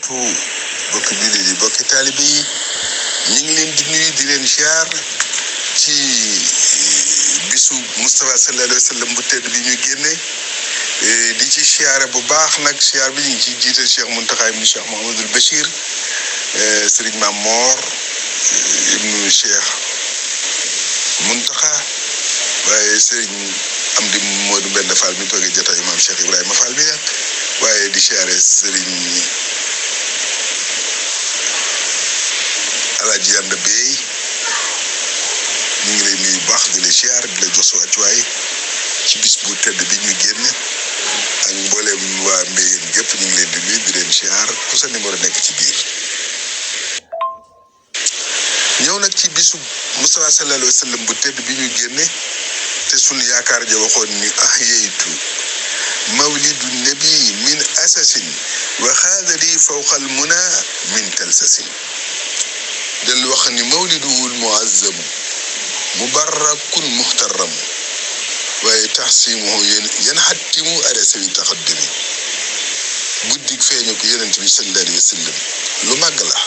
barakatu bokki jullit yi bokki taalibe yi ñu ngi leen di nuyu di leen ziar ci bisu Moustapha sallallahu alayhi wa sallam bu tedd bi ñu génne di ci ziare bu baax nag ziar bi ñu ngi ciy jiite Cheikh Mountakha ibnu Cheikh Mouhamadoul Bachir Serigne Mame Mor ibnu Cheikh Mountakha waaye Serigne Amdi Modou Mbenda Fall mi toogee jotaay Maam Cheikh Ibrahima Fall mi waaye di ziare Serigne Alaaji Yanda Bey ñu ngi lay nuyu baax di la ziar di la jox sa wàccuwaay ci bis bu tedd bi ñu génn ak mboolem waa Mbéyeen gépp ñu ngi leen di nuyu di leen ziar ku sa numéro nekk ci biir. ñëw nag ci bisu Moustapha sallallahu alayhi wa sallam bu tedd bi ñu génne te sunu yaakaar ja waxoon ni ahyaytu mawlidu nabi min asasin wa xaadali fawqa al muna min talsasin dellu wax ni mawliduhul muazzam mubarakun muhtaram waaye taxsimuhu yan xattimu ala sawi taxaddumi guddig feeñu ko yonent bi sallallahu alayhi wa sallam lu màgg la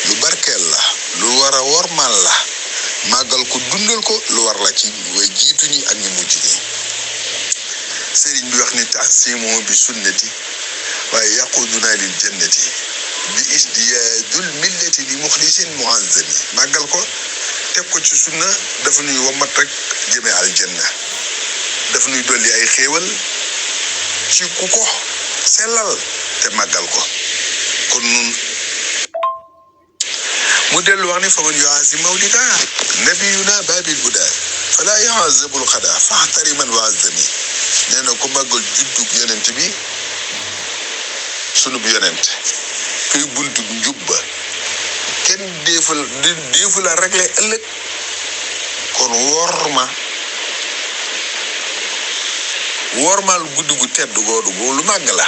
lu barkeel la lu war a wormal la màggal ko dundal ko lu war la ci way jiitu ñi ak ñu mujj ñi sëriñ bi wax ni taxsimuhu bi sunnati waaye yaquduna lil jannati bi isdiyaadul millati li muxlisin muazzami màggal ko teg ko ci sunna dafa nuy womat rek jëme aljanna dafa nuy dolli ay xéewal ci ku ko sellal te màggal ko kon nun mu dellu wax ni fa man yuazim mawlida nabiyuna babil huda fala yuazabul xada faxtariman waazami nee na ku màggal juddug yonent bi sunub yonent kuy buntu njub ba kenn déefu la réglé ëllëg kon wormaal guddi gu tedd goodu lu màgg la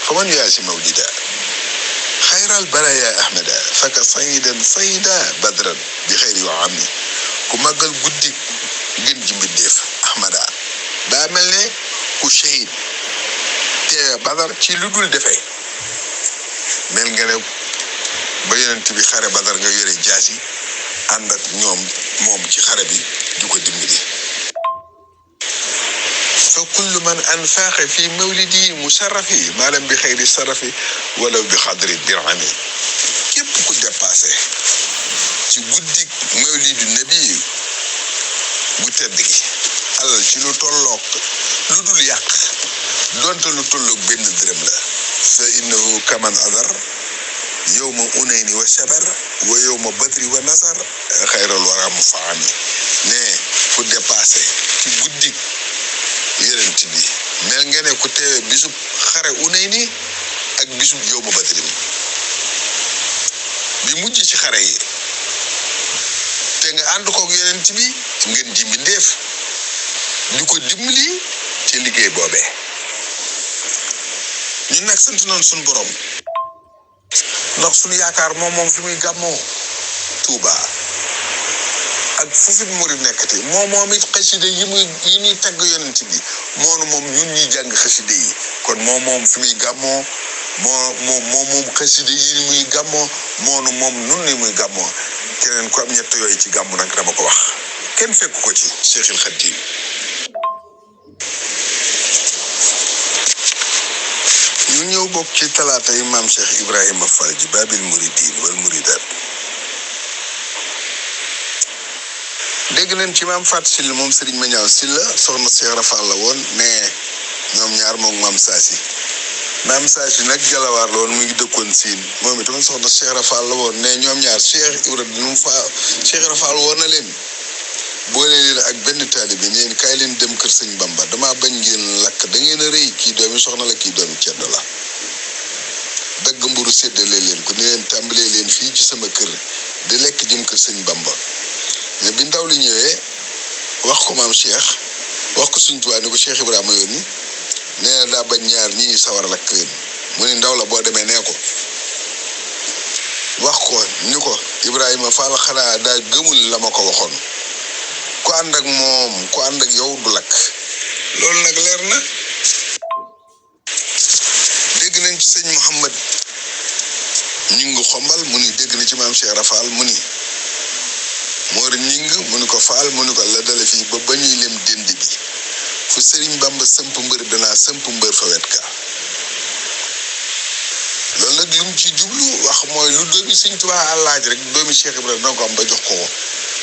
fa man yuazim mawlida xayral baraya ahmada faka saydan sayda badran bi xayri wa ami ku màggal guddi gën ji mbindeef ahmada daa mel ne ku shahid te badar ci lu dul defee mel nga ne ba yonent bi xare badar nga yore jaasi ànd ak moom ci xare bi du ko dimbali fa kullu man anfaaqa fi mawlidi musarrafi maalam bi xayri sarrafi walaw bi xadri dirhami képp ku dépassé ci guddi mawlidu nabi bu tedd gi alal ci lu tolloog lu dul yàq donte lu tolloog benn dërëm la fa innahu kaman adar yowma unayni wa sabar wa yowma badri wa nasar xayral wara mu faami ne ku dépassé ci guddi yonent bi mel nga ne ku teewe bisub xare unayni ak bisub yowma badri bi mujj ci xare yi te nga ànd koog yonent bi ngeen ji mbindeef di ko dimbali ci liggéey boobee ñun nag sant noonu suñu borom ndax suñu yaakaar moom fi muy gàmmoo Tuuba ak fu fi murid nekkati moom it xaside yi ñuy tagg yonent bi moom ñun ñuy jàng xaside yi kon moom fi muy gàmmoo moom xaside yi muy gàmmoo moom nun ni muy gàmmoo keneen ko am ñett yooyu ci gàmmu nag dama ko wax kenn fekk ko ci Cheikhul Khadim ñu ñëw bokk ci talaata yi maam Cheikh Ibrahima Fall ji babil muridin wal muridat dégg nañ ci maam Fatou Sylla moom Serigne Mañaaw Sylla soxna Cheikh Rafal la woon ne ñoom ñaar moom maam Saasi maam Saasi nag jalawaar la woon mu ngi dëkkoon siin moom itam soxna Cheikh Rafal la woon ne ñoom ñaar Cheikh Ibrahima Cheikh Rafal woon na leen boole leen ak benn taalibe ñeen kaay leen dem kër sëñ Bamba dama bañ ngeen lakk da ngeen a rëy kii doomi soxna la kii doomi ceddo la dagg mburu séddale leen ko ne leen tàmbalee leen fii ci sama kër di lekk jëm kër sëñ Bamba mais bi ndaw li ñëwee wax ko maam Cheikh wax ko suñ tuwaa ni ko Cheikh Ibrahima yónni nee na daa bañ ñaar ñii sawar lakk leen mu ne ndaw la boo demee nee ko wax ko ni ko Ibrahima Fall xanaa daa gëmul la ma ko waxoon ku ànd ak moom ku ànd ak yow du lakk loolu nag leer na dégg nañ ci sëñ Mouhamad ñing xombal mu ni dégg na ci maam Cheikh Rafal mu ni moor ñing mu ni ko faal mu ni ko la dale fii ba ba ñuy lem dend bi fu Serigne Bamba sëmp mbër danaa sëmp mbër fa wet ka loolu nag lu mu ci jublu wax mooy lu doomi Sëñ Tuubaa laaj rek doomi Cheikh Ibrahima danga ko am ba jox ko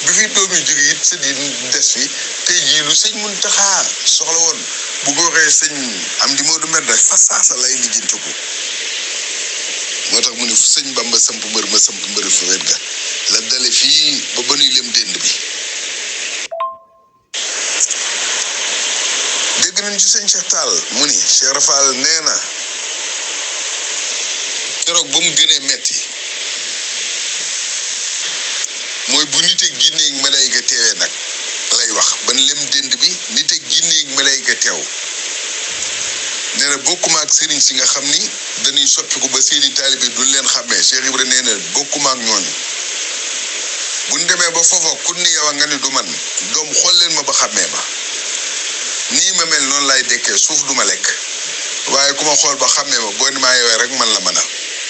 bi fi doomi jóge it sët yi des fi tey jii lu sëñ Muntaxa soxla woon bu ko waxee sëñ am di Moodu Mbend rek fa saasa lay lijjanti ko moo tax mu ne fu sëñ Bamba samp mbër ma samp mbër fa wet ga la dale fii ba ba nuy lem dend bi dégg nañ ci sëñ Cheikh Tall mu ni Cheikh Rafal nee na keroog ba mu gënee metti mooy bu nit ak jinne ak malayka teewee nag lay wax ban lem dend bi nit ak jinne ak malayka teew nee na bokkuma ak sëriñ si nga xam ni dañuy soppiku ba seeni taalibe duñ leen xàmmee Cheikh Ibra nee na bokkuma ak ñooñu buñ demee ba foofa ku ni yow nga ni du man doom xool leen ma ba xàmmee ma nii ma mel noonu laay dekkee suuf duma lekk waaye ku ma xool ba xàmmee ma boo ni maa yowee rek man la mën a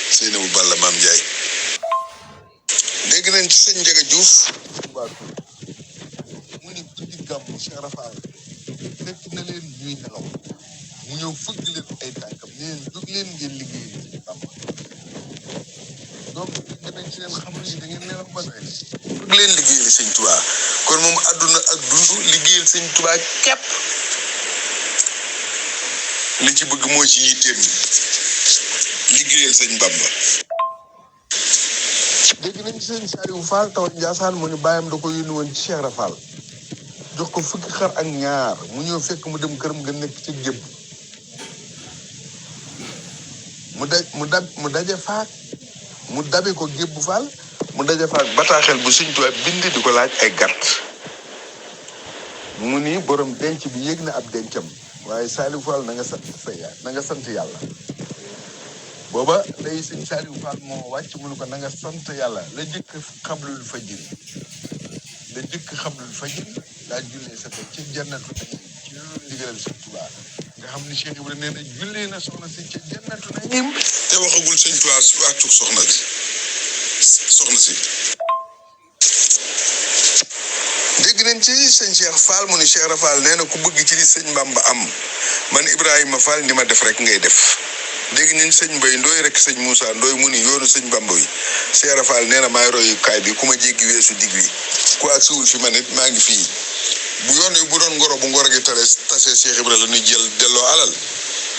Seyna bu Balla Maam Njaay dégg nañ ci sëñ Njaga Juuf mu ni ci digg gàmmu Cheikh Rafal fekk na leen ñuy nelaw mu ñëw fëgg leen ay tànkam ne leen jóg leen ngeen liggéey ci Bamba donc dégg nañ ci leen xam ni da ngeen nelaw ba tey jóg leen liggéeyal sëñ Tuubaa kon moom àdduna ak dund liggéeyal sëñ Tuubaa képp li ci bëgg moo ci yitteem liggéeyal sëñ Bamba dégg nañ ci sëñ Saliou Fall taw Njaasaan mu ni bàyyam da ko yónni woon ci Cheikh Rafal jox ko fukki xar ak ñaar mu ñëw fekk mu dem këram nga nekk ci gébb mu daje faak mu dabe ko gébb Fall mu daje faak bataaxel bu Sëñ Tuubaa bind di ko laaj ay gàtt mu ni borom denc bi yéeg na ab dencam waaye Saliou Fall na nga sant yàlla booba day sëñ Saliou Fall moo wàcc mu ne ko na nga sant yàlla la jëkk xablul fajiri daa jullee sa ci jannatu nañim ci loolu ndigalal sëñ Tuubaa nga xam ni Cheikh Ibrahima nee na jullee na soxna si ci jannatu nañim te waxagul sëñ Tuubaa su wàccu soxna si dégg nañ ci sëñ Cheikh Fall mu ni Cheikh Rafal nee na ku bëgg ci li sëñ Bamba am man Ibrahima Fall ni ma def rek ngay def dégg nañ sëñ Mbay Ndooy rek sëñ Moussa Ndooy mu ni yoonu sëñ Bamba wi Cheikh Rafal nee na maay royukaay bi ku ma jéggi weesu dig wi ku ak siwul fi ma nit maa ngi fii bu yoon wi bu doon ngoro bu ngoro gi tasee Cheikh Ibra la ñuy jël delloo alal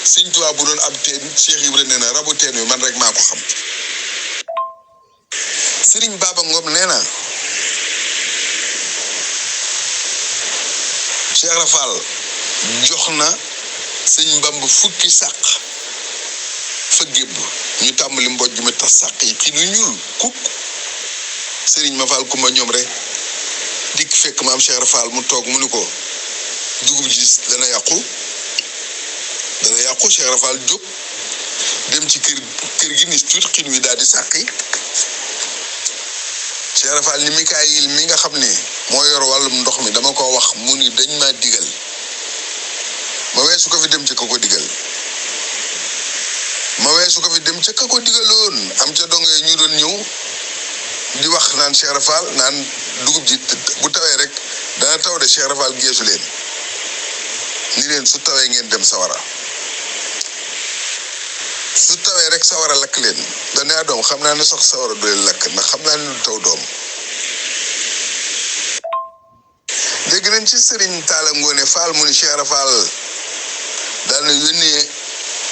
sëñ Tuubaa bu doon ab teen Cheikh Ibra nee na rabu teen wi man rek maa ko xam Sëriñ Baba Ngom nee na Cheikh Rafal jox na sëñ Bamba fukki sàq fa gébb ñu tàmbali mbojj mi tas sàq yi xi nu ñuul kuk sëriñ ma Fall kumba ñoom rek dikk fekk maam Cheikh Rafal mu toog mu ni ko dugub ji dana yàqu Cheikh Rafal jóg dem ci kër gi ni tuuti xin wi daal di sàqi Cheikh Rafal ni Mikaayil mi nga xam ne moo yor wàllum ndox mi dama ko wax mu ni dañ ma digal ma weesu ko fi dem ci ka ko digaloon am ca donge ñu doon ñëw di wax naan Cheikh Rafal naan dugub ji bu tawee rek dana taw de Cheikh Rafal geesu leen ni leen su tawee ngeen dem sawara su tawee rek sawara lakk leen dana doom xam naa ne sax sawara du leen lakk ndax xam naa ne lu taw doom dégg nañ ci Sëriñ Taala Ngoone Fall mu ni Cheikh Rafal daal na yónnee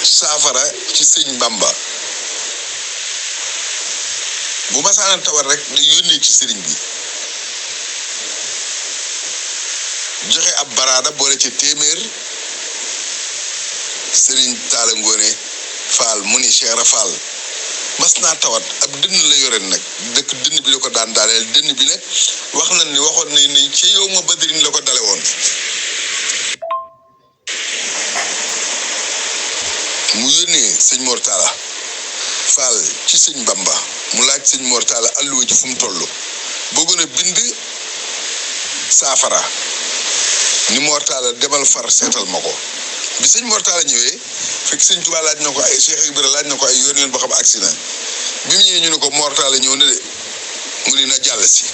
saafara ci sëñ Bamba bu masaana tawar rek da yónnee ci sëriñ bi joxe ab baraada boole ci téeméer Sëriñ Taala Ngoone Fall mu ni Cheikh Rafal mas naa tawat ab dënn la yore nag dëkk dënn bi la ko daan daaneel dënn bi nag wax nañ ni waxoon nañ ni ci yow ma Badrin la ko dale woon mu yónnee sëñ Mor Talla Fall ci sëñ Bamba mu laaj sëñ Mor Talla alluwa ji fu mu toll bëggoon a bind saafara ni Mor Talla demal far seetal ma ko bi sëñ Mor Talla ñëwee fekk sëñ Tuubaa laaj na ko ay Cheikh Ibra laaj na ko ay yoon boo xam agsi na bi mu ñëwee ñu ne ko mortale ñëw na de mu ni na jàll si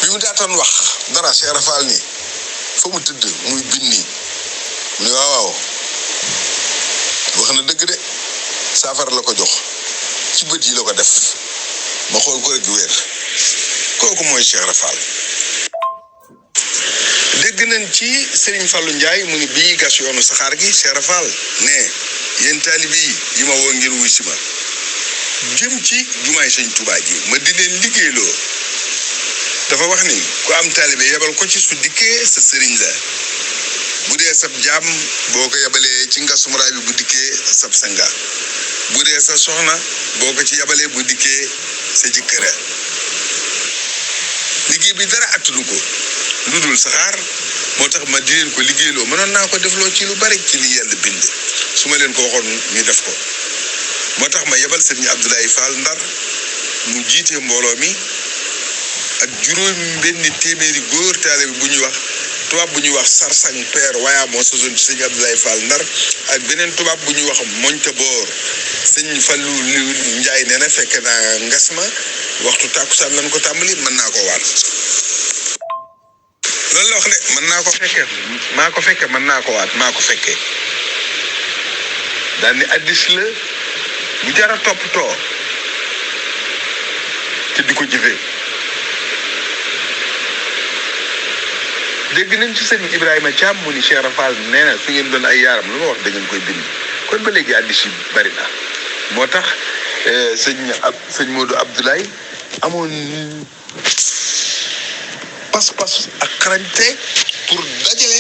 bi mu daataan wax dara Cheikh Rafal ni fa mu tëdd muy binni mu ne waaw wax na dëgg de saafara la ko jox ci bët yi la ko def ma xool ko rek wér kooku mooy Cheikh Rafal. dégg nañ ci Serigne Fallou Ndiaye mu ni bii gas yoonu saxaar gi Cheikh Rafal ne yéen taalibe yi ma woo ngeen wuy si ma jëm ci jumaay Sëñ Tuubaa ji ma di leen liggéeyloo dafa wax ni ku am taalibe yebal ko ci su dikkee sa sëriñ la bu dee sab jaam boo ko yebalee ci ngasum raay bi bu dikkee sab sanga bu dee sa soxna boo ko ci yebalee bu dikkee sa jëkkëra liggéey bi dara attunu ko lu dul saxaar moo tax ma di leen ko liggéeyloo mënoon naa ko defloo ci lu bari ci li yàlla bind su ma leen ko waxoon ñu def ko moo tax ma yebal sëriñ Abdoulaye Fall Ndar mu jiite mbooloo mi ak juróom benni téeméeri góor taalibe bu ñuy wax tubaab bu ñuy wax Sarsang Père waaye moo sosoon ci sëñ Abdoulaye Fall Ndar ak beneen tubaab bu ñuy wax Moñta Boor sëñ Fallu Njaay nee na fekk naa ngas ma waxtu tàkkusaan lañ ko tàmbali mën naa ko waat loolu la wax de mën naa ko fekke maa ko fekke mën naa ko waat maa ko fekke daal ni addis la bu jara toppatoo te di ko jëfee dégg nañ ci sëñ Ibrahima Thiam mu ni Cheikh Rafal nee na su ngeen doon ay yaaram lu ma wax da ngeen koy bind kon ba léegi addis yi bari na moo tax sëñ Modou Abdoulaye amoon pas-pas ak xarañte pour dajale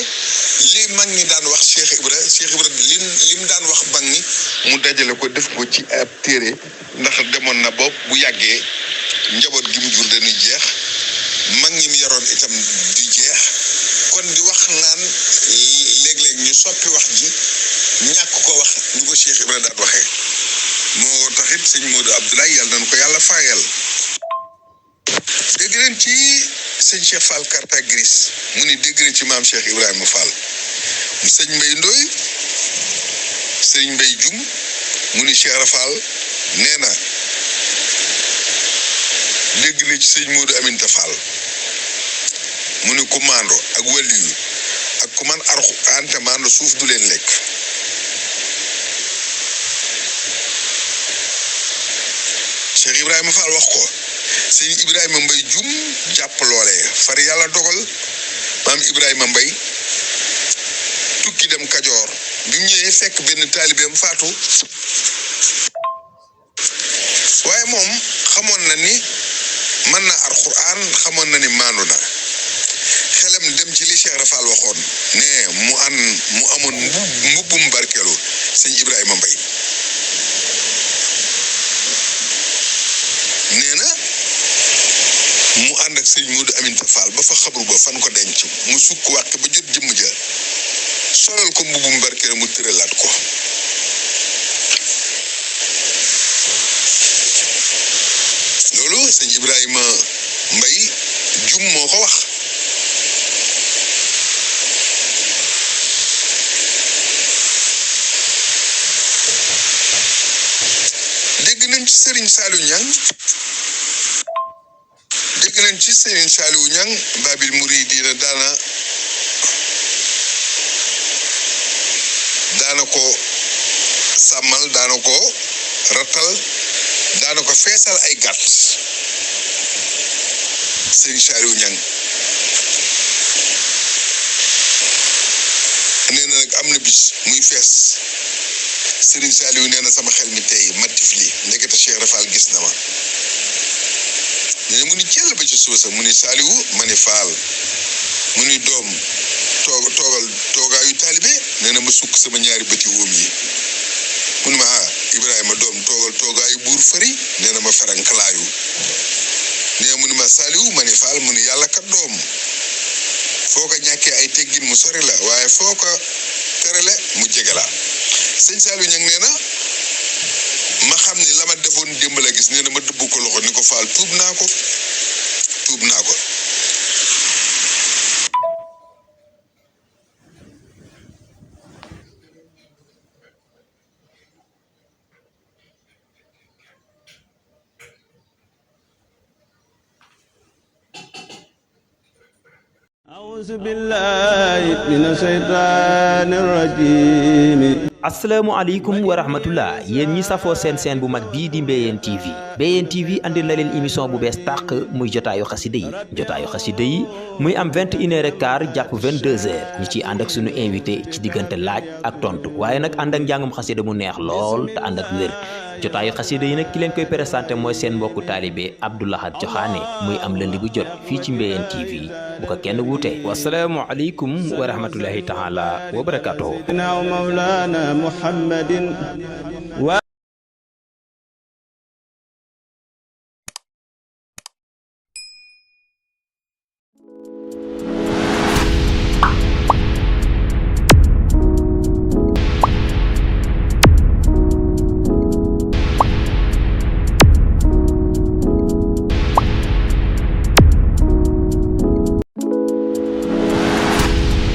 li mag ñi daan wax Cheikh Ibra lim daan wax mag ñi mu dajale ko def ko ci ab téere ndax demoon na bopp bu yàggee njaboot gi mu jur dañuy jeex mag ñi mu yaroon itam di jeex kon di wax naan léeg-léeg ñu soppi wax ji ñàkk ko wax ñu ko Cheikh Ibra daan waxee moo taxit sëñ Modou Abdoulaye yàlla nañu ko yàlla faayal dégg leen ci sëñ Cheikh Fall Karta Gris mu ni dégg leen ci maam Cheikh Ibrahima Fall sëñ Mbay Ndoy sëñ Mbay Jum mu ni Cheikh Rafal nee na dégg na ci sëñ Modou Aminta Fall mu ni ku maando ak wàlliyu ak ku man arxu ante maando suuf du leen lekk Cheikh Ibrahima Fall wax ko sëñ Ibrahima Mbay Jum jàpp loolee far yàlla dogal maam Ibrahima Mbay tukki dem Kajoor bi mu ñëwee fekk benn taalibeem faatu waaye moom xamoon na ni mën na alxuraan xamoon na ni maandu na xelam dem ci li Cheikh Rafal waxoon ne mu amoon mbubbum barkeelu sëñ Ibrahima Mbay nee na mu ànd ak sëñ Modou Aminta Fall ba fa xabru ba fan ko denc mu sukk wàq ba jot jëmm ja solal ko mbubum barkeelu mu tëralaat ko loolu sëñ Ibrahima Mbay Jum moo ko wax dégg nañ ci Serigne Saliou Niang dégg nañ ci Serigne Saliou Niang Babil Mouridina daana ko sàmmal daana ko rattal daana ko feesal ay gàtt Serigne Saliou Niang nee na nag am na bis muy fees Serigne Saliou nee na sama xel mi tey ma tifli ndekete Cheikh Rafal gis na ma nee mu ni jël ba ci suba sax mu ni Saliou ma ni Fall mu ni doom toogaayu taalibe nee na ma sukk sama ñaari bëti wóom yi mu ni ma Ibrahima doom toogaayu buur fëri nee na ma ferankalaayu nee mu ni ma Saliou ma ni Fall mu ni yàlla kat doom foo ko ñàkkee ay teggin mu sori la waaye foo ko terale mu jege la sëñ Saliou Niang nee na ma xam ni la ma defoon démb la gis nee na ma dëbb ko loxo ni ko Fall tuub naa ko asalaamaaleykum wa rahmatullah yéen ñi safoo seen bu mag bii di Mbéyeen TV andil na leen émission bu bees tàq muy jotaayu xasida yi muy am 21h15 jàpp 22h ñu ciy ànd ak sunu invité ci diggante laaj ak tontu waaye nag ànd ak njàngum xasida mu neex lool te ànd ak wér jotaayu xasida yi nag ki leen koy présenté mooy seen mbokku taalibe Abdou Lahad Joxaane muy am lundi bu jot fii ci Mbéyeen TV bu ko kenn wuute wasalaamualeykum wa rahmatullahi taala wa barakatuhu. مولانا محمد